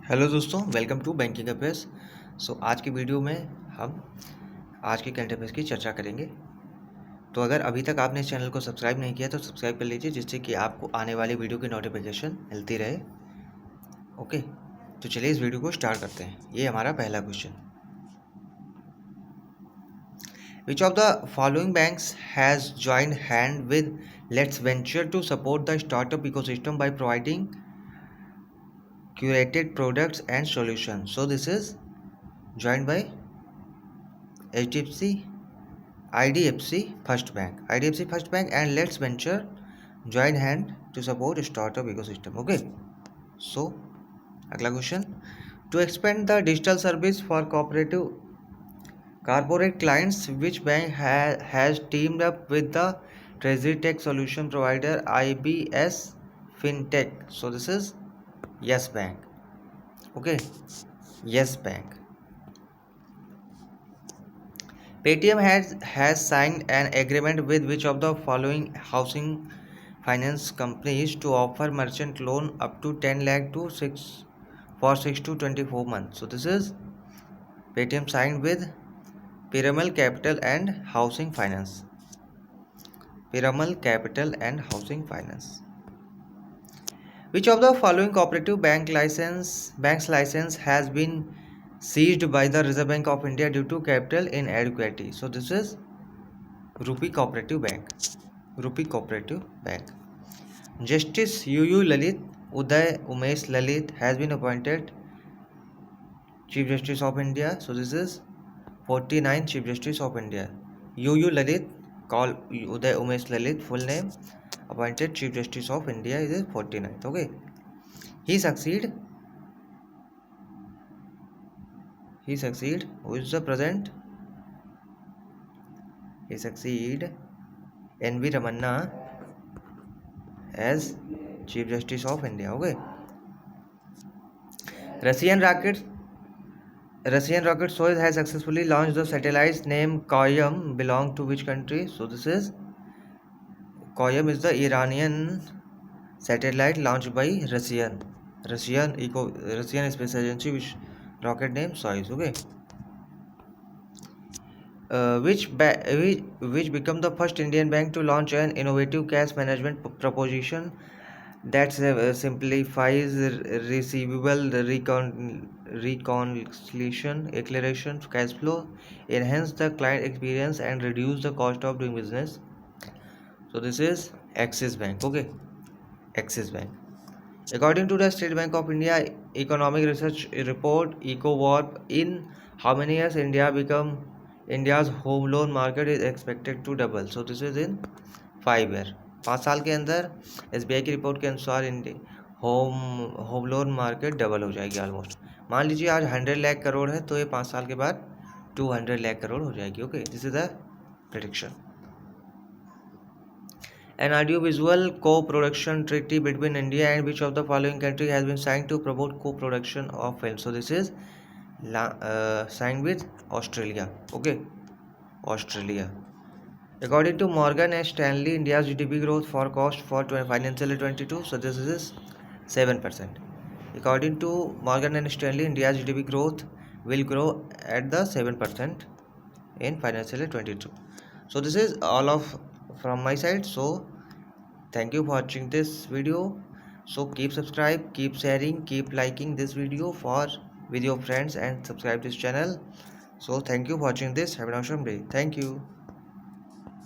Hello दोस्तों, welcome to banking affairs. आज की वीडियो में हम आज के करंट अफेयर्स की चर्चा करेंगे। तो अगर अभी तक आपने इस चैनल को सब्सक्राइब नहीं किया तो सब्सक्राइब कर लीजिए, जिससे कि आपको आने वाली वीडियो की नोटिफिकेशन मिलती रहे। ओके, तो चलिए इस वीडियो को स्टार्ट करते हैं। ये हमारा पहला question, which of the following banks has joined hand with let's venture to support the startup ecosystem by providing curated products and solutions. So this is joined by HDFC, IDFC First Bank and Let's Venture join hand to support startup ecosystem. Okay, so अगला question, to expand the digital service for corporate clients, which bank has teamed up with the treasury tech solution provider IBS FinTech? So this is Yes Bank. Okay, Yes Bank. Paytm has signed an agreement with which of the following housing finance companies to offer merchant loan up to 10 lakh to 6 to 24 months? So this is Paytm signed with Piramal Capital and Housing Finance. Piramal Capital and Housing Finance. Which of the following cooperative bank's license has been seized by the Reserve Bank of India due to capital inadequacy? So this is Rupee Cooperative Bank. Rupee Cooperative Bank. Justice UU Lalit Uday Umesh Lalit has been appointed Chief Justice of India. So this is 49th Chief Justice of India. UU Lalit, called Uday Umesh Lalit, full name, appointed Chief Justice of India is 49th. Okay, he succeed who is the present? He succeed NV Ramanna as Chief Justice of India. Okay, Russian rocket Soyuz has successfully launched the satellites named Koyam belong to which country? So this is Koyam is the Iranian satellite launched by Russian Space Agency, which rocket name Soyuz. Okay, which become the first Indian bank to launch an innovative cash management proposition that simplifies receivable reconciliation, acceleration cash flow, enhance the client experience and reduce the cost of doing business? So this is Axis Bank. Okay, Axis Bank. According to the State Bank of India Economic Research Report EcoWarp, in how many years India's home loan market is expected to double? So this is in 5 years. 5 साल के अंदर SBI की report के अनुसार home loan market double हो जाएगी almost. मान लीजिए आज 100 लाख करोड़ है, तो ये 5 साल के बाद 200 लाख करोड़ हो जाएगी। Okay, this is the prediction. An audiovisual co-production treaty between India and which of the following country has been signed to promote co-production of film? So this is signed with Australia. Okay, Australia. According to Morgan and Stanley, India's GDP growth forecast for financial year 22. So this is 7%. According to Morgan and Stanley, India's GDP growth will grow at the 7% in financial year 22. So this is all of from my side. So thank you for watching this video. So keep subscribe, keep sharing, keep liking this video with your friends and subscribe this channel. So thank you for watching this. Have an awesome day. Thank you.